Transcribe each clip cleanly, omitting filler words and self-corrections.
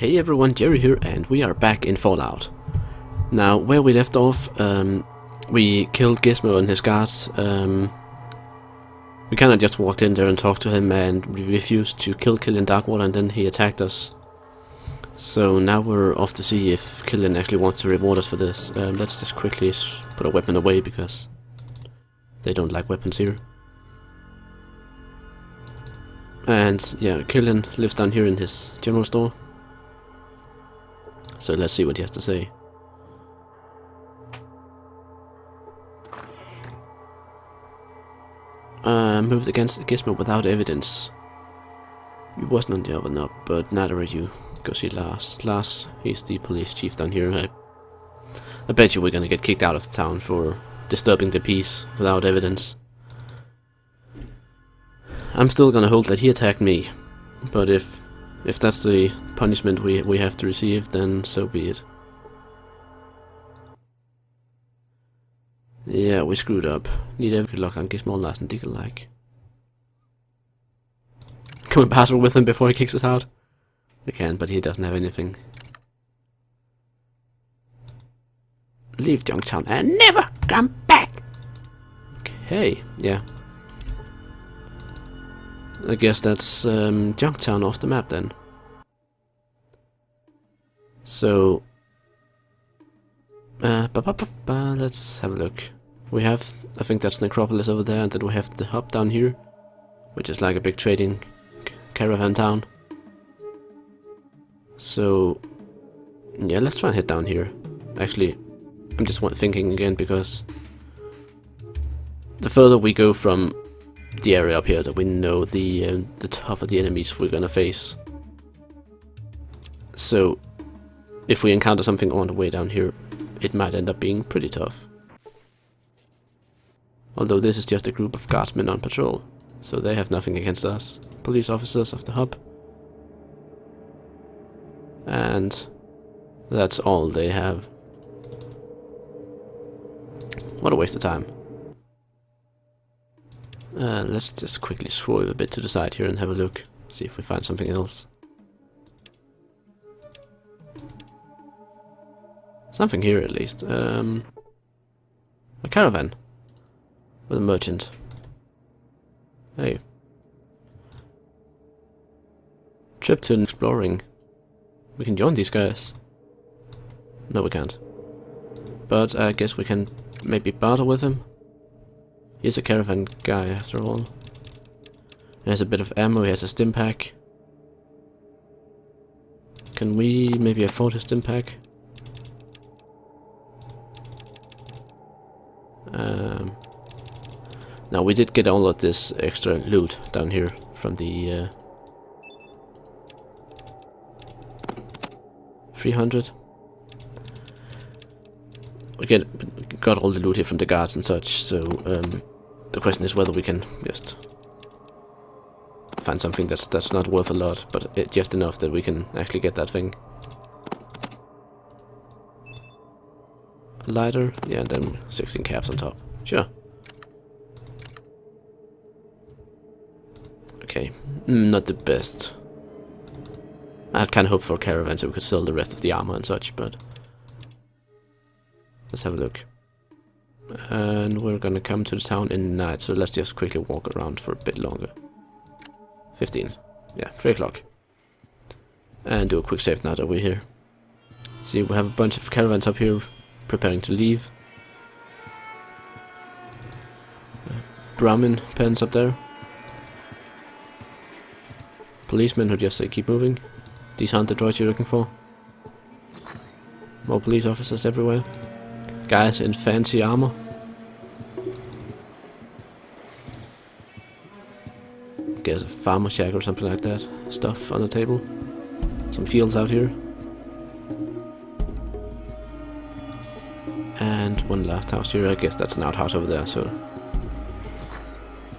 Hey everyone, Jerry here, and we are back in Fallout. Now, where we left off, we killed Gizmo and his guards. We kinda just walked in there and talked to him, and we refused to kill Killian Darkwater, and then he attacked us. So now we're off to see if Killian actually wants to reward us for this. Let's just quickly put a weapon away, because they don't like weapons here. And yeah, Killian lives down here in his general store. So let's see what he has to say. Moved against Gizmo without evidence. You wasn't on the up and up, but neither are you. Go see Lars. Lars, he's the police chief down here. I bet you we're gonna get kicked out of town for disturbing the peace without evidence. I'm still gonna hold that he attacked me, but if that's the punishment we have to receive, then so be it. Yeah, we screwed up. Need every luck on Gizmo, Lars and Dick alike. Can we battle with him before he kicks us out? We can, but he doesn't have anything. Leave Junktown and never come back! Okay, yeah. I guess that's Junktown off the map then. So let's have a look. We have, I think that's Necropolis over there, and then we have the hub down here, which is like a big trading caravan town. So yeah, let's try and head down here. Actually, I'm just thinking again, because the further we go from the area up here, that we know, the tougher the enemies we're gonna face. So if we encounter something on the way down here, it might end up being pretty tough. Although this is just a group of guardsmen on patrol, so they have nothing against us. Police officers of the hub. And that's all they have. What a waste of time. Let's just quickly swerve a bit to the side here and have a look. See if we find something else. Something here at least. A caravan. With a merchant. Hey. Trip to exploring. We can join these guys. No, we can't. But I guess we can maybe barter with him. He's a caravan guy after all. He has a bit of ammo, he has a stim pack. Can we maybe afford his stim pack? Now we did get all of this extra loot down here from the 300. We got all the loot here from the guards and such, so the question is whether we can just find something that's not worth a lot, but just enough that we can actually get that thing. A lighter, yeah, and then 16 caps on top. Sure. Okay, not the best. I had kind of hoped for a caravan so we could sell the rest of the armor and such, but let's have a look. And we're gonna come to the town in the night, so let's just quickly walk around for a bit longer. 15. Yeah, 3 o'clock. And do a quick save now that we're here. See, we have a bunch of caravans up here preparing to leave. Brahmin pens up there. Policemen who just say keep moving. These aren't the droids you're looking for. More police officers everywhere. Guys in fancy armor. Guess a farmer shack or something like that. Stuff on the table. Some fields out here. And one last house here. I guess that's an outhouse over there, so.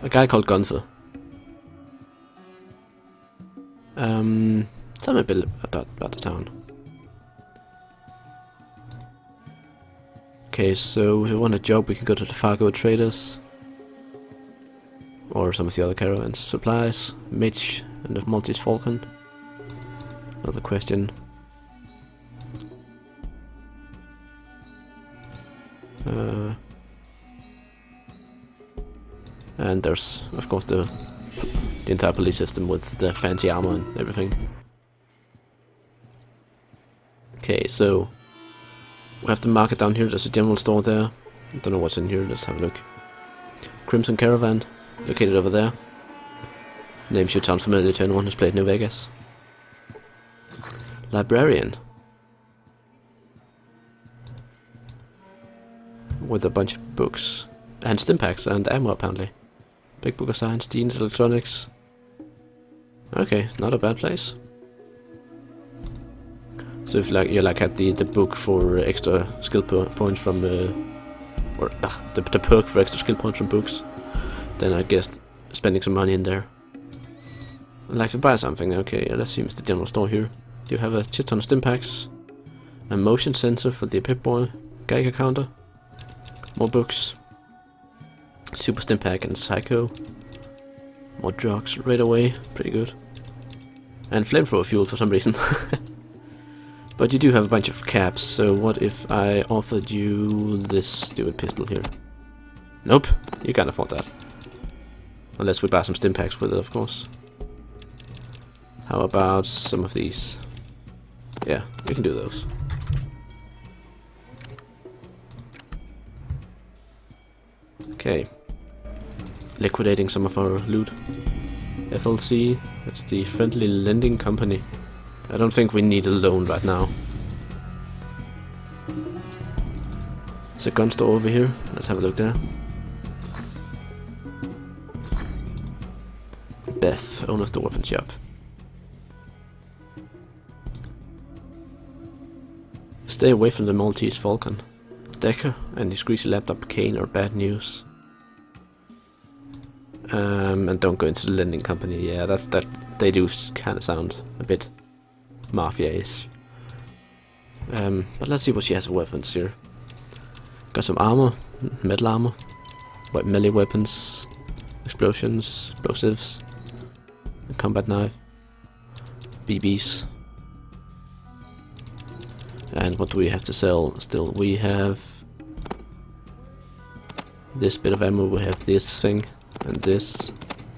A guy called Gunther. Tell me a bit about the town. Okay, so if we want a job, we can go to the Fargo Traders. Or some of the other caravans. Supplies, Mitch, and the Maltese Falcon. Another question. And there's, of course, the entire police system with the fancy armor and everything. Okay, so we have the market down here. There's a general store there. I don't know what's in here. Let's have a look. Crimson Caravan, located over there. Name should sound familiar to anyone who's played New Vegas. Librarian. With a bunch of books. And stimpaks and ammo, apparently. Big Book of Science, Dean's Electronics. Okay, not a bad place. So if you had the book for extra skill points from the perk for extra skill points from books, then I guess spending some money in there. I'd like to buy something. Okay, let's see Mr. General Store here. You have a shit ton of stimpaks, a motion sensor for the Pip-Boy, Geiger counter, more books, Super Stimpak and Psycho, more drugs right away, pretty good, and flamethrower fuel for some reason. But you do have a bunch of caps, so what if I offered you this stupid pistol here? Nope, you can't afford that. Unless we buy some stimpaks with it, of course. How about some of these? Yeah, we can do those. Okay. Liquidating some of our loot. FLC, that's the Friendly Lending Company. I don't think we need a loan right now. There's a gun store over here. Let's have a look there. Beth, owner of the weapon shop. Stay away from the Maltese Falcon. Decker and his greasy laptop Kane are bad news. And don't go into the lending company. Yeah, that. They do kind of sound a bit mafia-ish. But let's see what she has for weapons here. Got some armor, metal armor, melee weapons, explosions, explosives, a combat knife, BBs. And what do we have to sell still? We have this bit of ammo, we have this thing, and this,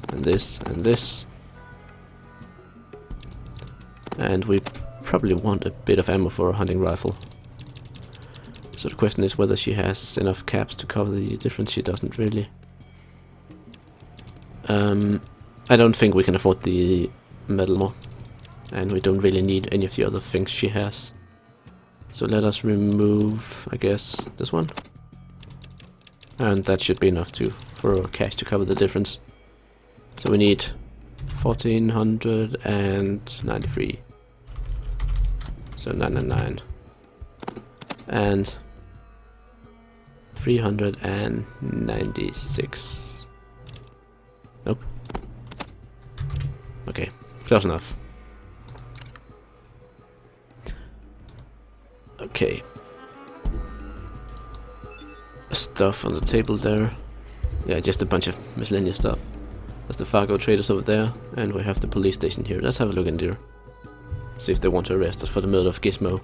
and this, and this. And we probably want a bit of ammo for a hunting rifle. So the question is whether she has enough caps to cover the difference. She doesn't really. I don't think we can afford the metal more. And we don't really need any of the other things she has. So let us remove, I guess, this one. And that should be enough for cash to cover the difference. So we need 1493. So 999. And 396. Nope. Okay, close enough. Okay. Stuff on the table there. Yeah, just a bunch of miscellaneous stuff. There's the Fargo traders over there, and we have the police station here. Let's have a look in there. See if they want to arrest us for the murder of Gizmo.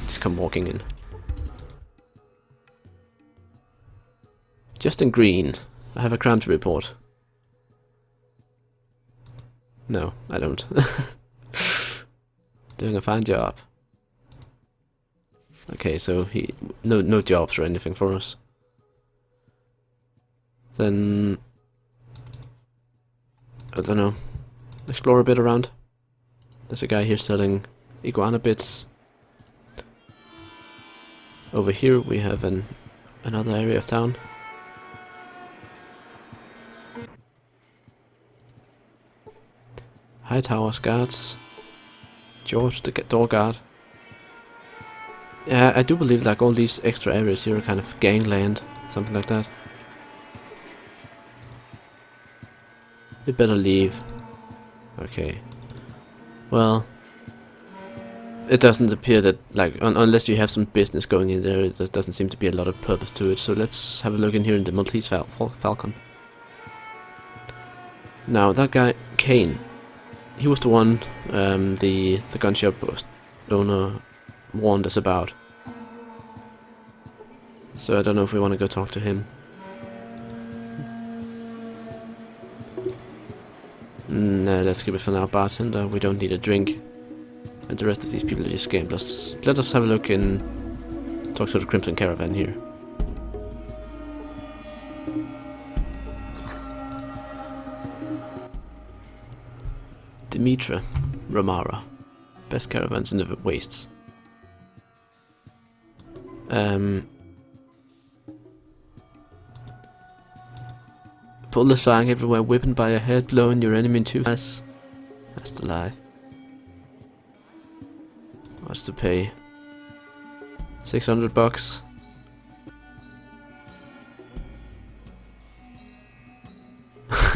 Just come walking in. Justin Green, I have a crime to report. No, I don't. Doing a fine job. Okay, so no jobs or anything for us. Then I don't know. Explore a bit around. There's a guy here selling iguana bits. Over here we have another area of town. Hightowers guards. George the door guard. Yeah, I do believe like all these extra areas here are kind of gangland, something like that. We better leave. Okay. Well, it doesn't appear that, like, unless you have some business going in there, there doesn't seem to be a lot of purpose to it. So let's have a look in here in the Maltese Falcon. Now, that guy, Kane, he was the one the gun shop owner warned us about. So I don't know if we want to go talk to him. Nah, let's skip it for now, bartender. We don't need a drink. And the rest of these people are just gamblers. Let us have a look and talk to the Crimson Caravan here. Dimitra, Romara. Best caravans in the wastes. Bullets flying everywhere, whipping by your head, blowing your enemy in two fast. That's the life. What's to pay? 600 bucks.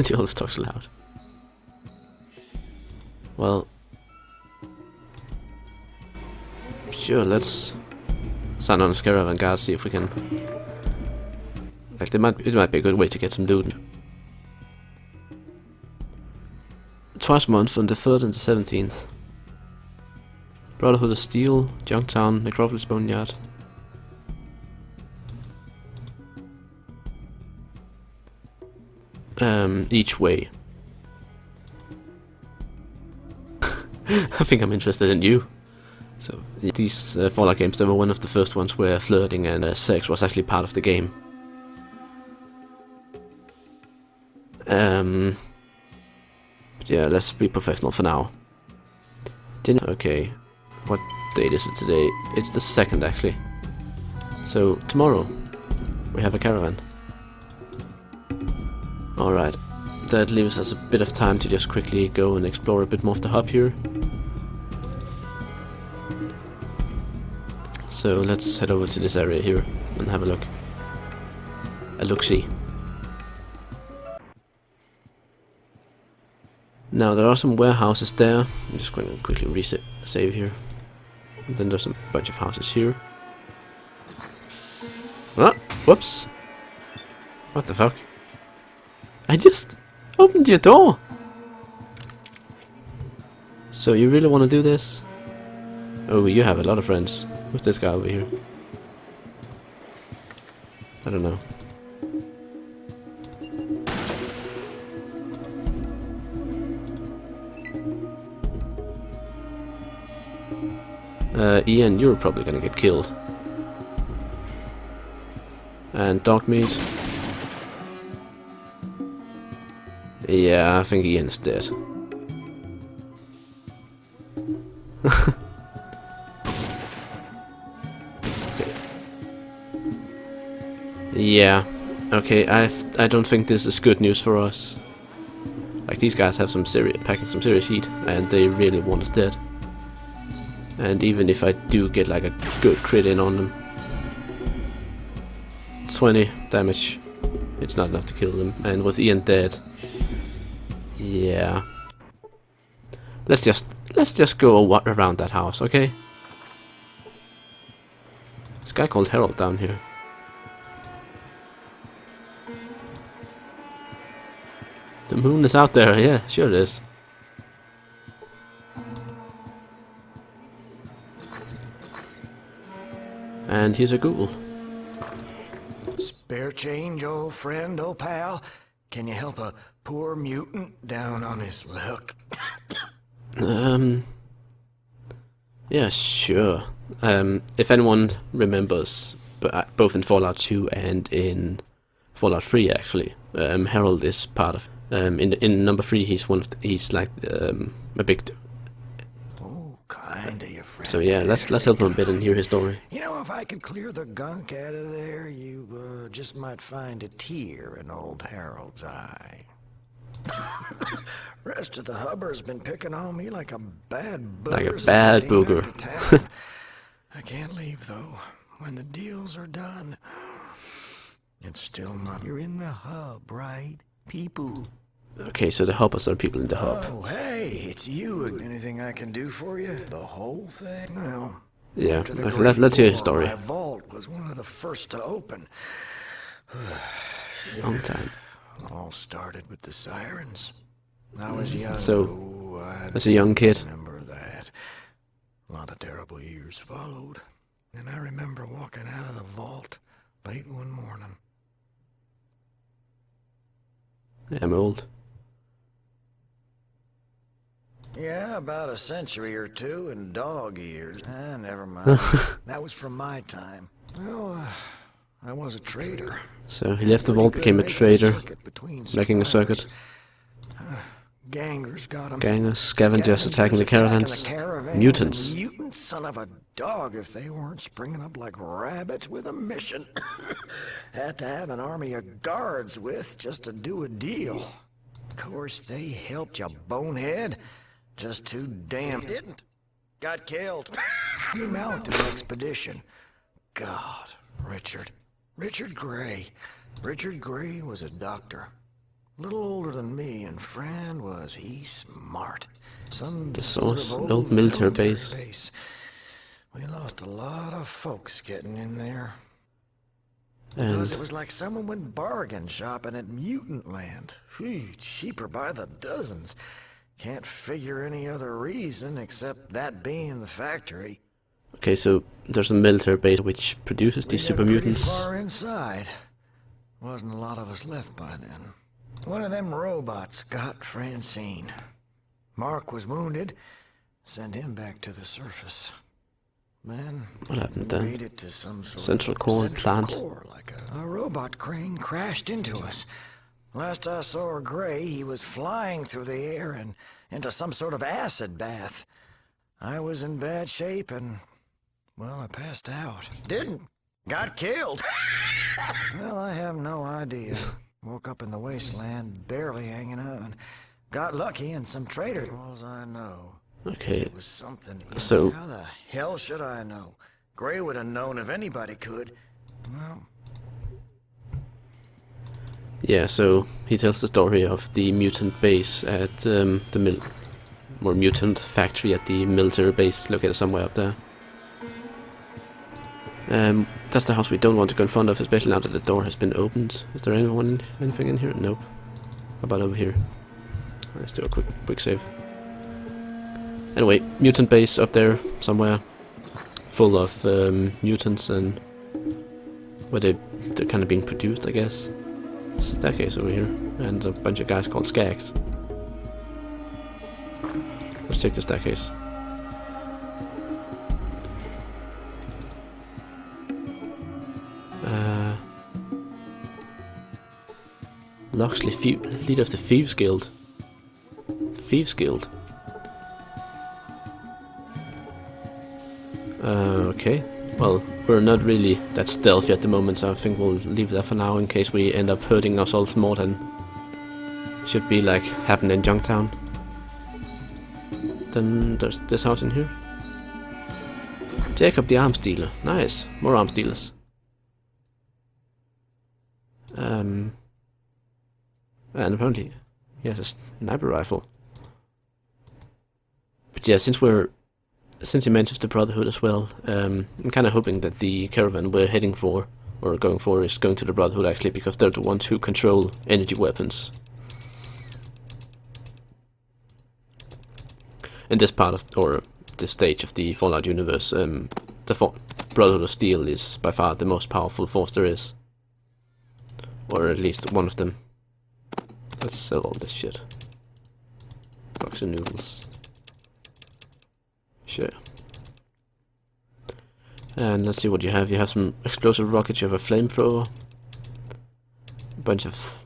He always talks loud. Well, sure, let's sign on a caravan guard, see if we can. Like, it might be a good way to get some loot. Twice a month on the 3rd and the 17th. Brotherhood of Steel, Junktown, Necropolis Boneyard. Each way. I think I'm interested in you. So these Fallout games, they were one of the first ones where flirting and sex was actually part of the game. But yeah, let's be professional for now. Okay, what date is it today? It's the 2nd actually. So tomorrow we have a caravan. Alright, that leaves us a bit of time to just quickly go and explore a bit more of the hub here. So let's head over to this area here and have a look. A look-see. Now there are some warehouses there. I'm just going to quickly reset save here. And then there's a bunch of houses here. Ah, whoops. What the fuck? I just opened your door. So you really want to do this? Oh, you have a lot of friends. Who's this guy over here? I don't know. Ian, you're probably gonna get killed. And dog meat. Yeah, I think Ian is dead. Okay. Yeah. Okay, I don't think this is good news for us. Like, these guys have packing some serious heat, and they really want us dead. And even if I do get like a good crit in on them, 20 damage, it's not enough to kill them. And with Ian dead, yeah. Let's just go around that house, okay? This guy called Harold down here. The moon is out there, yeah, sure it is. And here's a ghoul. Spare change, old friend, old pal? Can you help a poor mutant down on his luck? Yeah, sure. If anyone remembers, both in Fallout 2 and in Fallout 3, actually, Harold is part of. In number 3, he's like a big. Oh, kind of your friend. So yeah, let's help him a bit and hear his story. You know, if I could clear the gunk out of there, you just might find a tear in old Harold's eye. Rest of the hubber's been picking on me like a bad booger. Like a bad booger. I can't leave though. When the deals are done, it's still not. You're in the hub, right? People. Okay, so the helpers are people in the hub. Oh, hey, it's you. Anything I can do for you? The whole thing? Well, yeah. Let's hear his story. My vault was one of the first to open. Long time. All started with the sirens. I was young. So, as a young kid. Remember that. A lot of terrible years followed. And I remember walking out of the vault, late one morning. Yeah, I'm old. Yeah, about a century or two in dog years. Never mind. That was from my time. Well, I was a trader. So he left the Pretty vault, good became a making trader, circuit between making a circuit. suppliers. Gangers got 'em. Gangers, scavengers attacking the caravans. Mutants. And mutant son of a dog if they weren't springing up like rabbits with a mission. Had to have an army of guards with just to do a deal. Of course, they helped you, bonehead. Just too damn didn't. Got killed. He mounted an expedition. God, Richard. Richard Gray. Richard Gray was a doctor. A little older than me, and Fran was he smart. Some The sort source, of an old military base. We lost a lot of folks getting in there. And Because it was like someone went bargain shopping at Mutant Land. Phew, cheaper by the dozens. Can't figure any other reason except that being the factory. okay, so there's a military base which produces these super Pretty mutants. far inside. Wasn't a lot of us left by then. One of them robots got Francine. Mark was wounded. Sent him back to the surface. Then What happened we then? made it to some sort Central of core central plant. core, like a robot crane crashed into us. Last I saw Gray, he was flying through the air and into some sort of acid bath. I was in bad shape and, well, I passed out. Didn't. Got killed. Well, I have no idea. Woke up in the wasteland, barely hanging on. Got lucky and some trader. All I know. Okay, It was something. so- How the hell should I know? Gray would have known if anybody could. Well, yeah, so he tells the story of the mutant base at the mutant factory at the military base located somewhere up there. That's the house we don't want to go in front of, especially now that the door has been opened. Is there anything in here? Nope. How about over here? Let's do a quick save. Anyway, mutant base up there somewhere, full of mutants and where they're kind of being produced, I guess. There's a staircase over here and a bunch of guys called Skags. Let's take the staircase. Loxley, leader of the Thieves Guild. Thieves Guild. Okay. Well, we're not really that stealthy at the moment, so I think we'll leave that for now in case we end up hurting ourselves more than should be like happened in Junktown. Then there's this house in here. Jacob the arms dealer. Nice. More arms dealers. And apparently he has a sniper rifle. But yeah, since he mentions the Brotherhood as well, I'm kind of hoping that the caravan we're heading for, or going for, is going to the Brotherhood actually, because they're the ones who control energy weapons. In this part of, or this stage of the Fallout universe, the Brotherhood of Steel is by far the most powerful force there is. Or at least one of them. Let's sell all this shit. Box of noodles. Sure. And let's see what you have. You have some explosive rockets, you have a flamethrower, a bunch of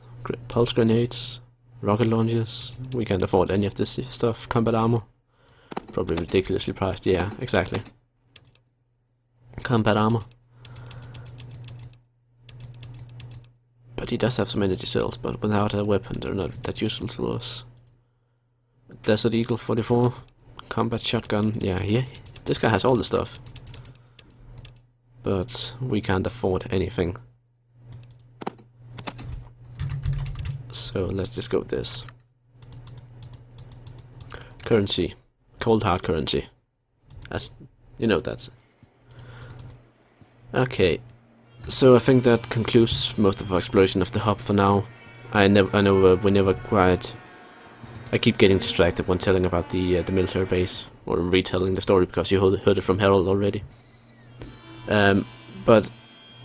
pulse grenades, rocket launchers. We can't afford any of this stuff. Combat armor. Probably ridiculously priced. Yeah, exactly. Combat armor. But he does have some energy cells, but without a weapon they're not that useful to us. Desert Eagle 44. Combat shotgun. Yeah, this guy has all the stuff. But we can't afford anything. So let's just go with this. Currency. Cold hard currency. As you know, that's... Okay. So I think that concludes most of our exploration of the hub for now. I know we never quite... I keep getting distracted when telling about the military base, or retelling the story, because you heard it from Harold already. But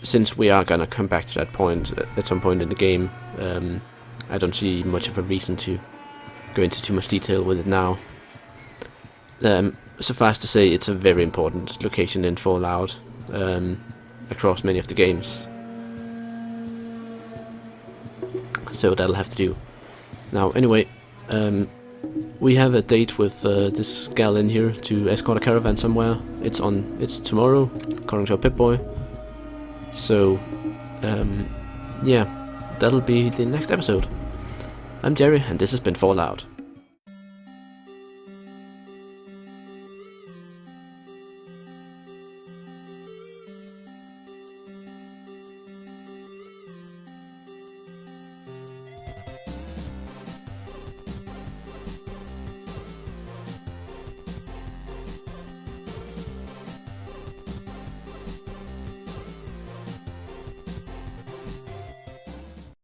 since we are gonna come back to that point at some point in the game, I don't see much of a reason to go into too much detail with it now. Suffice to say, it's a very important location in Fallout, across many of the games. So that'll have to do. Now, anyway, we have a date with this gal in here to escort a caravan somewhere. It's tomorrow, according to our Pip-Boy. So, yeah, that'll be the next episode. I'm Jerry, and this has been Fallout.